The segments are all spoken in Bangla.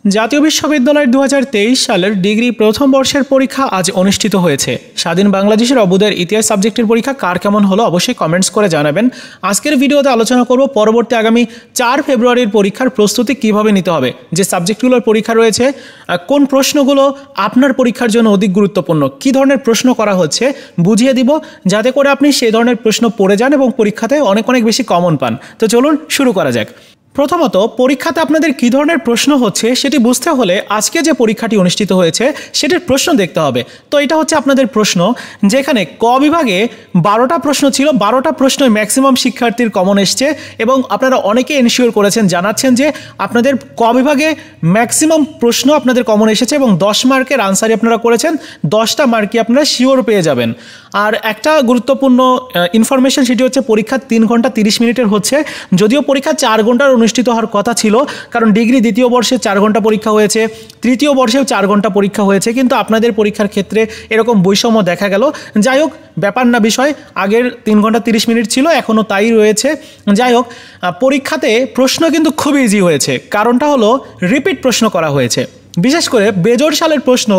জাতীয় বিশ্ববিদ্যালয়ের 2023 সালের ডিগ্রি প্রথম বর্ষের পরীক্ষা আজ অনুষ্ঠিত হয়েছে। স্বাধীন বাংলাদেশের অবুদের ইতিহাস সাবজেক্টের পরীক্ষা কার কেমন হলো অবশ্যই কমেন্টস করে জানাবেন। আজকের ভিডিওতে আলোচনা করব পরবর্তী আগামী 4 ফেব্রুয়ারির পরীক্ষার প্রস্তুতি কিভাবে নিতে হবে, যে সাবজেক্টগুলোর পরীক্ষা রয়েছে, কোন প্রশ্নগুলো আপনার পরীক্ষার জন্য অধিক গুরুত্বপূর্ণ, কী ধরনের প্রশ্ন করা হচ্ছে বুঝিয়ে দিব, যাতে করে আপনি সেই ধরনের প্রশ্ন পড়ে যান এবং পরীক্ষাতে অনেক বেশি কমন পান। তো চলুন শুরু করা যাক। প্রথমত, পরীক্ষাতে আপনাদের কী ধরনের প্রশ্ন হচ্ছে সেটি বুঝতে হলে আজকে যে পরীক্ষাটি অনুষ্ঠিত হয়েছে সেটির প্রশ্ন দেখতে হবে। তো এটা হচ্ছে আপনাদের প্রশ্ন, যেখানে ক বিভাগে 12টা প্রশ্ন ছিল। 12টা প্রশ্নই ম্যাক্সিমাম শিক্ষার্থীর কমন এসছে এবং আপনারা অনেকে এনশিওর করেছেন, জানাচ্ছেন যে আপনাদের ক বিভাগে ম্যাক্সিমাম প্রশ্ন আপনাদের কমন এসেছে এবং 10 মার্কের আনসারই আপনারা করেছেন। 10টা মার্কই আপনারা শিওর পেয়ে যাবেন। আর একটা গুরুত্বপূর্ণ ইনফরমেশন, সেটি হচ্ছে পরীক্ষা 3 ঘন্টা 30 মিনিটের হচ্ছে, যদিও পরীক্ষা 4 ঘন্টার অনুষ্ঠিত হওয়ার কথা ছিল, কারণ ডিগ্রি দ্বিতীয় বর্ষে 4 ঘন্টা পরীক্ষা হয়েছে, তৃতীয় বর্ষেও 4 ঘন্টা পরীক্ষা হয়েছে, কিন্তু আপনাদের পরীক্ষার ক্ষেত্রে এরকম বৈষম্য দেখা গেল। যাই হোক, ব্যাপার না বিষয়, আগের 3 ঘন্টা 30 মিনিট ছিল, এখনও তাই রয়েছে। যাই হোক, পরীক্ষাতে প্রশ্ন কিন্তু খুব ইজি হয়েছে। কারণটা হলো রিপিট প্রশ্ন করা হয়েছে। বিশেষ করে বেজোড় সালের প্রশ্ন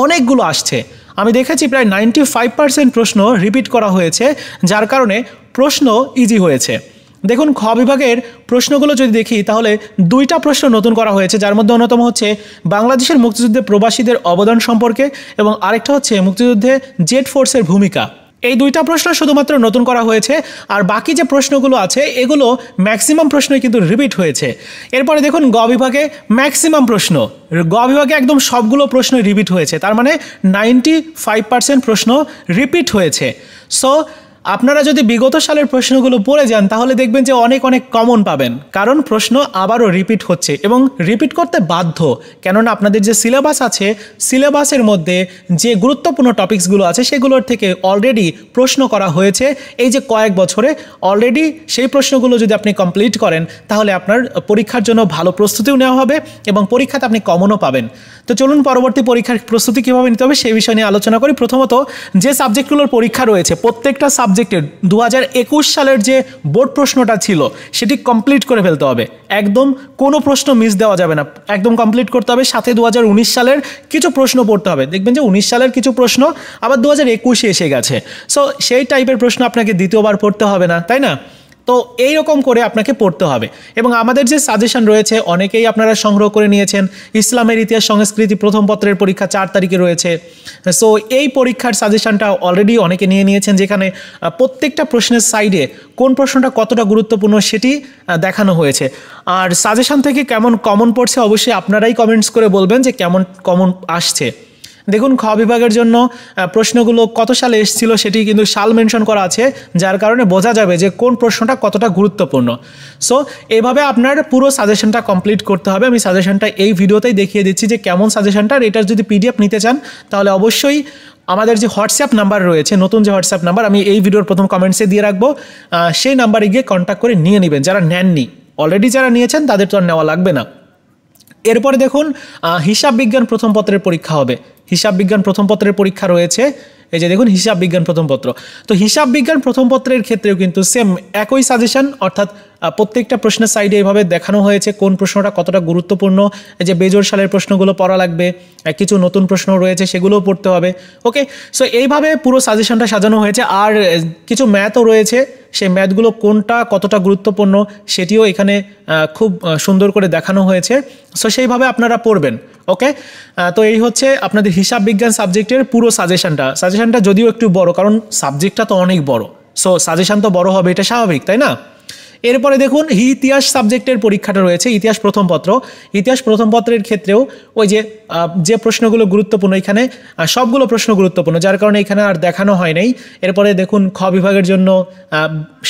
অনেকগুলো আসছে। আমি দেখেছি প্রায় 95% প্রশ্ন রিপিট করা হয়েছে, যার কারণে প্রশ্ন ইজি হয়েছে। দেখুন, খ বিভাগের প্রশ্নগুলো যদি দেখি তাহলে 2টা প্রশ্ন নতুন করা হয়েছে, যার মধ্যে অন্যতম হচ্ছে বাংলাদেশের মুক্তিযুদ্ধে প্রবাসীদের অবদান সম্পর্কে এবং আরেকটা হচ্ছে মুক্তিযুদ্ধে জেড ফোর্সের ভূমিকা। এই 2টা প্রশ্ন শুধুমাত্র নতুন করা হয়েছে, আর বাকি যে প্রশ্নগুলো আছে এগুলো ম্যাক্সিমাম প্রশ্নই কিন্তু রিপিট হয়েছে। এরপরে দেখুন, গ বিভাগে ম্যাক্সিমাম প্রশ্ন, গ বিভাগে একদম সবগুলো প্রশ্ন রিপিট হয়েছে, তার মানে 95% প্রশ্ন রিপিট হয়েছে। সো আপনারা যদি বিগত সালের প্রশ্নগুলো পড়ে যান তাহলে দেখবেন যে অনেক কমন পাবেন, কারণ প্রশ্ন আবারও রিপিট হচ্ছে এবং রিপিট করতে বাধ্য। কেননা আপনাদের যে সিলেবাস আছে, সিলেবাসের মধ্যে যে গুরুত্বপূর্ণ টপিকসগুলো আছে সেগুলোর থেকে অলরেডি প্রশ্ন করা হয়েছে এই যে কয়েক বছরে। অলরেডি সেই প্রশ্নগুলো যদি আপনি কমপ্লিট করেন তাহলে আপনার পরীক্ষার জন্য ভালো প্রস্তুতিও নেওয়া হবে এবং পরীক্ষাতে আপনি কমনও পাবেন। তো চলুন পরবর্তী পরীক্ষার প্রস্তুতি কীভাবে নিতে হবে সেই বিষয় নিয়ে আলোচনা করি। প্রথমত, যে সাবজেক্টগুলোর পরীক্ষা রয়েছে প্রত্যেকটা সাবজেক্টের 2021 সালের যে বোর্ড প্রশ্নটা ছিল সেটি কমপ্লিট করে ফেলতে হবে। একদম কোনো প্রশ্ন মিস দেওয়া যাবে না, একদম কমপ্লিট করতে হবে। সাথে 2019 সালের কিছু প্রশ্ন পড়তে হবে। দেখবেন যে 19 সালের কিছু প্রশ্ন আবার 2021-এ এসে গেছে। সো সেই টাইপের প্রশ্ন আপনাকে দ্বিতীয়বার পড়তে হবে না, তাই না? তো এইরকম করে আপনাকে পড়তে হবে। এবং আমাদের যে সাজেশন রয়েছে অনেকেই আপনারা সংগ্রহ করে নিয়েছেন। ইসলামের ইতিহাস সংস্কৃতি প্রথম পত্রের পরীক্ষা 4 তারিখে রয়েছে। সো এই পরীক্ষার সাজেশনটা অলরেডি অনেকে নিয়ে নিয়েছেন, যেখানে প্রত্যেকটা প্রশ্নের সাইডে কোন প্রশ্নটা কতটা গুরুত্বপূর্ণ সেটি দেখানো হয়েছে। আর সাজেশন থেকে কেমন কমন পড়ছে অবশ্যই আপনারাই কমেন্টস করে বলবেন যে কেমন কমন আসছে। দেখুন, খ বিভাগের জন্য প্রশ্নগুলো কত সালে এসেছিল সেটি কিন্তু সাল মেনশন করা আছে, যার কারণে বোঝা যাবে যে কোন প্রশ্নটা কতটা গুরুত্বপূর্ণ। সো এইভাবে আপনার পুরো সাজেশনটা কমপ্লিট করতে হবে। আমি সাজেশনটা এই ভিডিওতেই দেখিয়ে দিচ্ছি যে কেমন সাজেশনটা। আর এটার যদি পিডিএফ নিতে চান তাহলে অবশ্যই আমাদের যে হোয়াটসঅ্যাপ নাম্বার রয়েছে, নতুন যে হোয়াটসঅ্যাপ নাম্বার আমি এই ভিডিওর প্রথম কমেন্টসে দিয়ে রাখবো, সেই নাম্বারে গিয়ে কন্ট্যাক্ট করে নিয়ে নেবেন। যারা নেননি, অলরেডি যারা নিয়েছেন তাদের তো আর নেওয়া লাগবে না। এরপরে দেখুন, হিসাব বিজ্ঞান প্রথম পত্রের পরীক্ষা হবে। হিসাব বিজ্ঞান প্রথম পত্রের পরীক্ষা রয়েছে, এই যে দেখুন হিসাব বিজ্ঞান প্রথম পত্র। তো হিসাব বিজ্ঞান প্রথম পত্রের ক্ষেত্রেও কিন্তু সেম একই সাজেশন, অর্থাৎ প্রত্যেকটা প্রশ্নের সাইডে এইভাবে দেখানো হয়েছে কোন প্রশ্নটা কতটা গুরুত্বপূর্ণ। এই যে বেজোড় সালের প্রশ্নগুলো পড়া লাগবে, কিছু নতুন প্রশ্ন রয়েছে সেগুলোও পড়তে হবে। ওকে, সো এইভাবে পুরো সাজেশনটা সাজানো হয়েছে। আর কিছু ম্যাথও রয়েছে, সেই ম্যাথগুলো কোনটা কতটা গুরুত্বপূর্ণ সেটিও এখানে খুব সুন্দর করে দেখানো হয়েছে। সো সেইভাবে আপনারা পড়বেন। ওকে, তো এই হচ্ছে আপনাদের হিসাব বিজ্ঞান সাবজেক্টের পুরো সাজেশনটা যদিও একটু বড়, কারণ সাবজেক্টটা তো অনেক বড়। সো সাজেশন তো বড় হবে, এটা স্বাভাবিক, তাই না? এরপরে দেখুন, ইতিহাস সাবজেক্টের পরীক্ষাটা রয়েছে, ইতিহাস প্রথম পত্র। ইতিহাস প্রথম পত্রের ক্ষেত্রেও ওই যে প্রশ্নগুলো গুরুত্বপূর্ণ, এখানে সবগুলো প্রশ্ন গুরুত্বপূর্ণ, যার কারণে এখানে আর দেখানো হয় নাই। এরপরে দেখুন, খ বিভাগের জন্য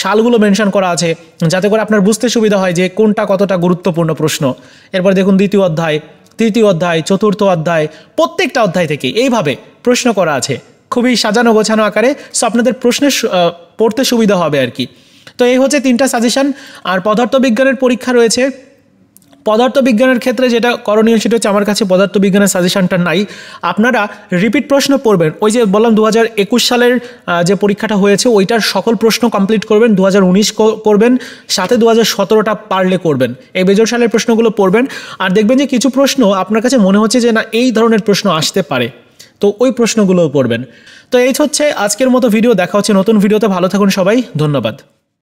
সালগুলো মেনশন করা আছে, যাতে করে আপনার বুঝতে সুবিধা হয় যে কোনটা কতটা গুরুত্বপূর্ণ প্রশ্ন। এরপরে দেখুন, দ্বিতীয় অধ্যায়, তৃতীয় অধ্যায়, চতুর্থ অধ্যায়, প্রত্যেকটা অধ্যায় থেকে এইভাবে প্রশ্ন করা আছে খুবই সাজানো গোছানো আকারে। সো আপনাদের প্রশ্নের পড়তে সুবিধা হবে আর কি। তো এই হচ্ছে 3টা সাজেশন। আর পদার্থবিজ্ঞানের পরীক্ষা রয়েছে। পদার্থবিজ্ঞানের ক্ষেত্রে যেটা করণীয় সেটা হচ্ছে আমার কাছে পদার্থবিজ্ঞানের সাজেশনটা নাই, আপনারা রিপিট প্রশ্ন পড়বেন। ওই যে বললাম 2021 সালের যে পরীক্ষাটা হয়েছে ওইটার সকল প্রশ্ন কমপ্লিট করবেন, 2019 করবেন, সাথে 2017টা পারলে করবেন, এই বেজোড় সালের প্রশ্নগুলো পড়বেন। আর দেখবেন যে কিছু প্রশ্ন আপনার কাছে মনে হচ্ছে যে না এই ধরনের প্রশ্ন আসতে পারে, তো ওই প্রশ্নগুলোও পড়বেন। তো এই হচ্ছে আজকের মতো ভিডিও, দেখা হচ্ছে নতুন ভিডিওতে, ভালো থাকুন সবাই, ধন্যবাদ।